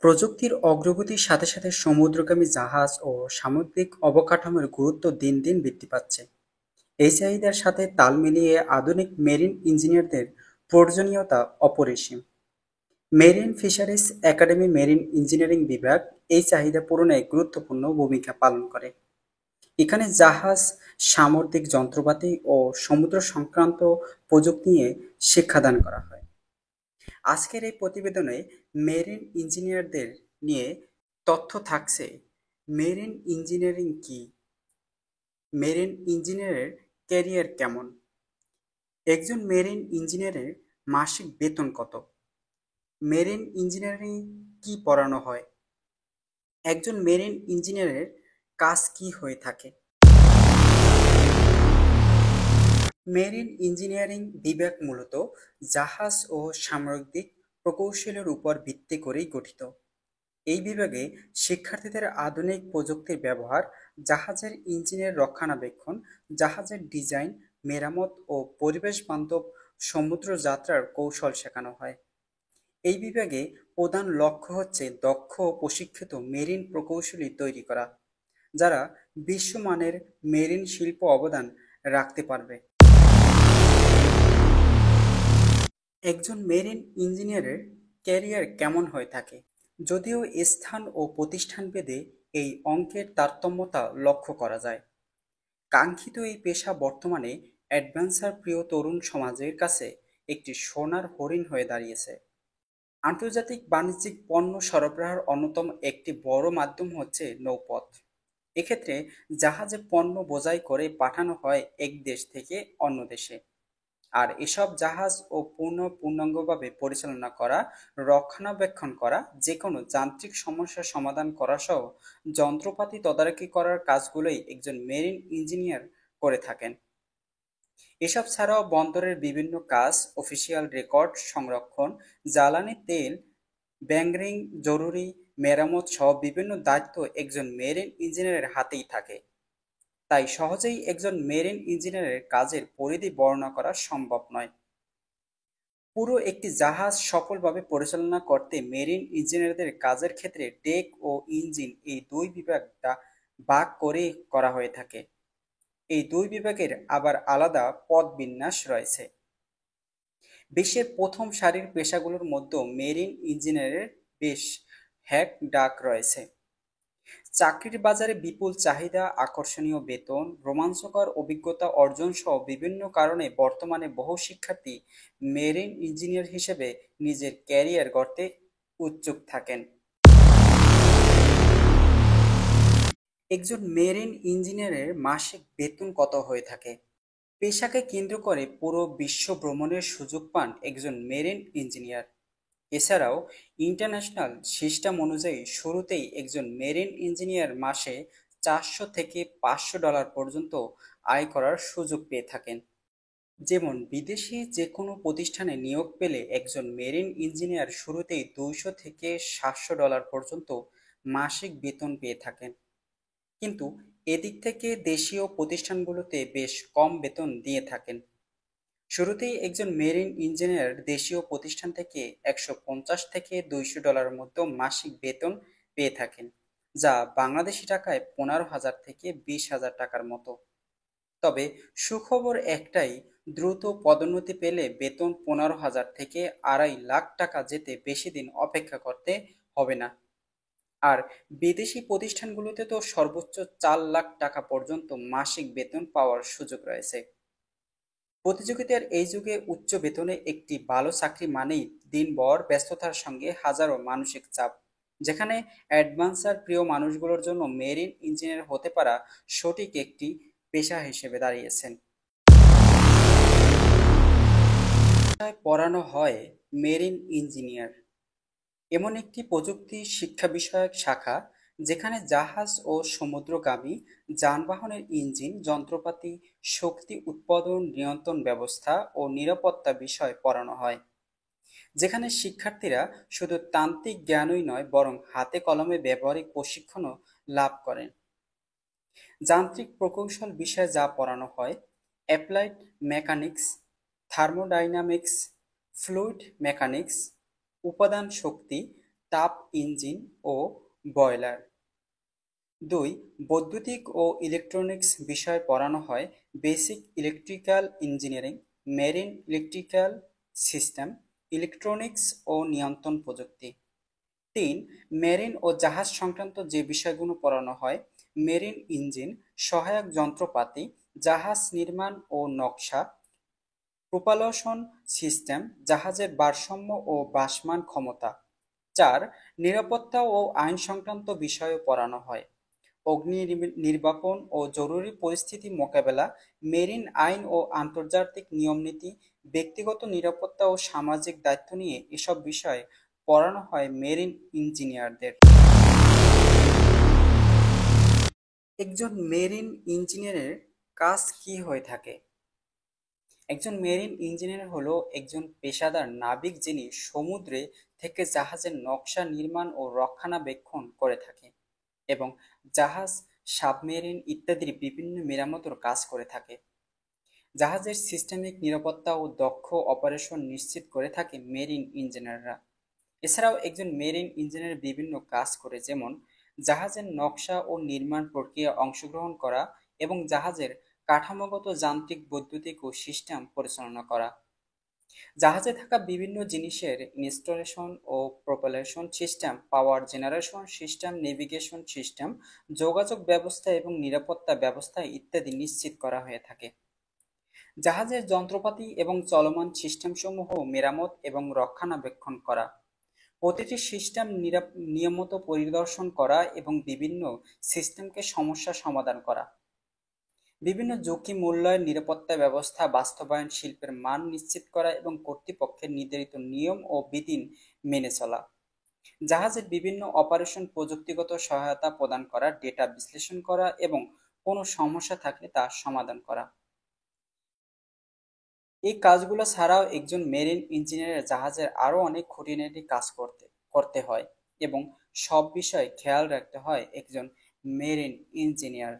প্রযুক্তির অগ্রগতির সাথে সাথে সমুদ্রগামী জাহাজ ও সামুদ্রিক অবকাঠামোর গুরুত্ব দিন দিন বৃদ্ধি পাচ্ছে। এই চাহিদার সাথে তাল মিলিয়ে আধুনিক মেরিন ইঞ্জিনিয়ারদের প্রয়োজনীয়তা অপরিসীম। Marine fisheries academy marine engineering বিভাগ এই চাহিদা পূরণে গুরুত্বপূর্ণ ভূমিকা পালন করে। এখানে জাহাজ, সামুদ্রিক যন্ত্রপাতি ও সমুদ্র সংক্রান্ত প্রযুক্তি নিয়ে শিক্ষাদান করা হয়। আজকের এই প্রতিবেদনে মেরিন ইঞ্জিনিয়ারদের নিয়ে তথ্য থাকছে: মেরিন ইঞ্জিনিয়ারিং কি, মেরিন ইঞ্জিনিয়ারের ক্যারিয়ার কেমন, একজন মেরিন ইঞ্জিনিয়ারের মাসিক বেতন কত, মেরিন ইঞ্জিনিয়ারিং কি পড়ানো হয়, একজন মেরিন ইঞ্জিনিয়ারের কাজ কি হয়ে থাকে। মেরিন ইঞ্জিনিয়ারিং বিভাগ মূলত জাহাজ ও সামুদ্রিক প্রকৌশলের উপর ভিত্তি করেই গঠিত। এই বিভাগে শিক্ষার্থীদের আধুনিক প্রযুক্তির ব্যবহার, জাহাজের ইঞ্জিনের রক্ষণাবেক্ষণ, জাহাজের ডিজাইন, মেরামত ও পরিবেশ বান্ধব সমুদ্র যাত্রার কৌশল শেখানো হয়। এই বিভাগে প্রধান লক্ষ্য হচ্ছে দক্ষ ও প্রশিক্ষিত মেরিন প্রকৌশলী তৈরি করা, যারা বিশ্বমানের মেরিন শিল্প অবদান রাখতে পারবে। একজন মেরিন ইঞ্জিনিয়ারের ক্যারিয়ার কেমন হয়ে থাকে? যদিও স্থান ও প্রতিষ্ঠানভেদে এই অঙ্কের তারতম্যতা লক্ষ্য করা যায়, কাঙ্ক্ষিত এই পেশা বর্তমানে অ্যাডভেঞ্চার প্রিয় তরুণ সমাজের কাছে একটি সোনার হরিণ হয়ে দাঁড়িয়েছে। আন্তর্জাতিক বাণিজ্যিক পণ্য সরবরাহের অন্যতম একটি বড় মাধ্যম হচ্ছে নৌপথ। এক্ষেত্রে জাহাজে পণ্য বোঝাই করে পাঠানো হয় এক দেশ থেকে অন্য দেশে, আর এসব জাহাজ ও পূর্ণাঙ্গভাবে পরিচালনা করা, রক্ষণাবেক্ষণ করা, যে কোনো যান্ত্রিক সমস্যার সমাধান করা সহ যন্ত্রপাতি তদারকি করার কাজগুলোই একজন মেরিন ইঞ্জিনিয়ার করে থাকেন। এসব ছাড়াও বন্দরের বিভিন্ন কাজ, অফিসিয়াল রেকর্ড সংরক্ষণ, জ্বালানি তেল ব্যাংরিং, জরুরি মেরামত সহ বিভিন্ন দায়িত্ব একজন মেরিন ইঞ্জিনিয়ারের হাতেই থাকে। তাই সহজেই একজন মেরিন ইঞ্জিনিয়ারের কাজের পরিধি বর্ণনা করা সম্ভব নয়। পুরো একটি জাহাজ সফলভাবে পরিচালনা করতে মেরিন ইঞ্জিনিয়ারদের কাজের ক্ষেত্রে ডেক ও ইঞ্জিন এই দুই বিভাগটা ভাগ করে করা হয়ে থাকে। এই দুই বিভাগের আবার আলাদা পদ বিন্যাস রয়েছে। বিশ্বের প্রথম সারির পেশাগুলোর মধ্যে মেরিন ইঞ্জিনিয়ারের বেশ হ্যাক ডাক রয়েছে। চাকরির বাজারে বিপুল চাহিদা, আকর্ষণীয় বেতন, রোমাঞ্চকর অভিজ্ঞতা অর্জন সহ বিভিন্ন কারণে বর্তমানে বহু শিক্ষার্থী মেরিন ইঞ্জিনিয়ার হিসেবে নিজের ক্যারিয়ার গড়তে উৎসুক থাকেন। একজন মেরিন ইঞ্জিনিয়ারের মাসিক বেতন কত হয়ে থাকে? পেশাকে কেন্দ্র করে পুরো বিশ্ব ভ্রমণের সুযোগ পান একজন মেরিন ইঞ্জিনিয়ার। এছাড়াও ইন্টারন্যাশনাল সিস্টেম অনুযায়ী শুরুতেই একজন মেরিন ইঞ্জিনিয়ার মাসে $400 থেকে $500 পর্যন্ত আয় করার সুযোগ পেয়ে থাকেন। যেমন বিদেশি যে কোনো প্রতিষ্ঠানে নিয়োগ পেলে একজন মেরিন ইঞ্জিনিয়ার শুরুতেই $200 থেকে $700 পর্যন্ত মাসিক বেতন পেয়ে থাকেন। কিন্তু এদিক থেকে দেশীয় প্রতিষ্ঠানগুলোতে বেশ কম বেতন দিয়ে থাকেন। শুরুতেই একজন মেরিন ইঞ্জিনিয়ার দেশীয় প্রতিষ্ঠান থেকে $150 থেকে $200 মধ্যে মাসিক বেতন পেয়ে থাকেন, যা বাংলাদেশি টাকায় 15,000 থেকে 20,000 টাকার মতো। তবে সুখবর একটাই, দ্রুত পদোন্নতি পেলে বেতন 15,000 থেকে 2.5 লাখ টাকা যেতে বেশি দিন অপেক্ষা করতে হবে না। আর বিদেশি প্রতিষ্ঠানগুলোতে তো সর্বোচ্চ 4 লাখ টাকা পর্যন্ত মাসিক বেতন পাওয়ার সুযোগ রয়েছে। প্রতিযোগিতার এই যুগে উচ্চ বেতনে একটি ভালো চাকরি মানেই দিনভর ব্যস্ততার সঙ্গে হাজারো মানসিক চাপ, যেখানে অ্যাডভেঞ্চার প্রিয় মানুষগুলোর জন্য মেরিন ইঞ্জিনিয়ার হতে পারা সঠিক একটি পেশা হিসেবে দাঁড়িয়েছেন। পড়ানো হয় মেরিন ইঞ্জিনিয়ার এমন একটি প্রযুক্তি শিক্ষা বিষয়ক শাখা, যেখানে জাহাজ ও সমুদ্রগামী যানবাহনের ইঞ্জিন, যন্ত্রপাতি, শক্তি উৎপাদন নিয়ন্ত্রণ ব্যবস্থা ও নিরাপত্তা বিষয় পড়ানো হয়। যেখানে শিক্ষার্থীরা শুধু তান্ত্রিক জ্ঞানই নয়, বরং হাতে কলমে ব্যবহারিক প্রশিক্ষণও লাভ করেন। যান্ত্রিক প্রকৌশল বিষয়ে যা পড়ানো হয়: applied mechanics, thermodynamics, fluid mechanics, উপাদান শক্তি, তাপ ইঞ্জিন ও বয়লার। 2. বৈদ্যুতিক ও ইলেকট্রনিক্স বিষয় পড়ানো হয় basic electrical engineering, marine electrical system, electronics ও নিয়ন্ত্রণ প্রযুক্তি। 3. মেরিন ও জাহাজ সংক্রান্ত যে বিষয়গুলো পড়ানো হয় মেরিন ইঞ্জিন, সহায়ক যন্ত্রপাতি, জাহাজ নির্মাণ ও নকশা, প্রোপালশন সিস্টেম, জাহাজের ভারসাম্য ও ভাসমান ক্ষমতা। 4. নিরাপত্তা ও আইন সংক্রান্ত বিষয়ও পড়ানো হয় অগ্নি নির্বাপন ও জরুরি পরিস্থিতি মোকাবেলা, মেরিন আইন ও আন্তর্জাতিক নিয়মনীতি, ব্যক্তিগত নিরাপত্তা ও সামাজিক দায়িত্ব নিয়ে এসব বিষয়ে পড়ানো হয় মেরিন ইঞ্জিনিয়ারদের। একজন মেরিন ইঞ্জিনিয়ারের কাজ কি হয়ে থাকে? একজন মেরিন ইঞ্জিনিয়ার হলো একজন পেশাদার নাবিক যিনি সমুদ্রে থেকে জাহাজের নকশা নির্মাণ ও রক্ষণাবেক্ষণ করে থাকে এবং জাহাজ, সাবমেরিন ইত্যাদির বিভিন্ন মেরামতের কাজ করে থাকে। জাহাজের সিস্টেমিক নিরাপত্তা ও দক্ষ অপারেশন নিশ্চিত করে থাকে মেরিন ইঞ্জিনিয়াররা। এছাড়াও একজন মেরিন ইঞ্জিনিয়ার বিভিন্ন কাজ করে, যেমন জাহাজের নকশা ও নির্মাণ প্রক্রিয়া অংশগ্রহণ করা এবং জাহাজের কাঠামোগত, যান্ত্রিক, বৈদ্যুতিক ও সিস্টেম পরিচালনা করা। জাহাজে থাকা বিভিন্ন জিনিসের ইনস্টলেশন ও propulsion system, power generation system, navigation system, যোগাযোগ ব্যবস্থা এবং নিরাপত্তা ব্যবস্থা ইত্যাদি নিশ্চিত করা হয়ে থাকে। জাহাজের যন্ত্রপাতি এবং চলমান সিস্টেমসমূহ মেরামত এবং রক্ষণাবেক্ষণ করা, প্রতিটি সিস্টেম নিয়মিত পরিদর্শন করা এবং বিভিন্ন সিস্টেমকে সমস্যা সমাধান করা, বিভিন্ন ঝুঁকি মূল্যায়ন, নিরাপত্তা ব্যবস্থা বাস্তবায়ন, শিল্পের মান নিশ্চিত করা এবং কর্তৃপক্ষের নির্ধারিত নিয়ম ও বিধি মেনে চলা, জাহাজের বিভিন্ন অপারেশন প্রযুক্তিগত সহায়তা প্রদান করা, ডেটা বিশ্লেষণ করা এবং কোনো সমস্যা থাকলে তা সমাধান করা। এই কাজগুলো ছাড়াও একজন মেরিন ইঞ্জিনিয়ারের জাহাজের আরও অনেক খুঁটিনাটি কাজ করতে হয় এবং সব বিষয়ে খেয়াল রাখতে হয় একজন মেরিন ইঞ্জিনিয়ার।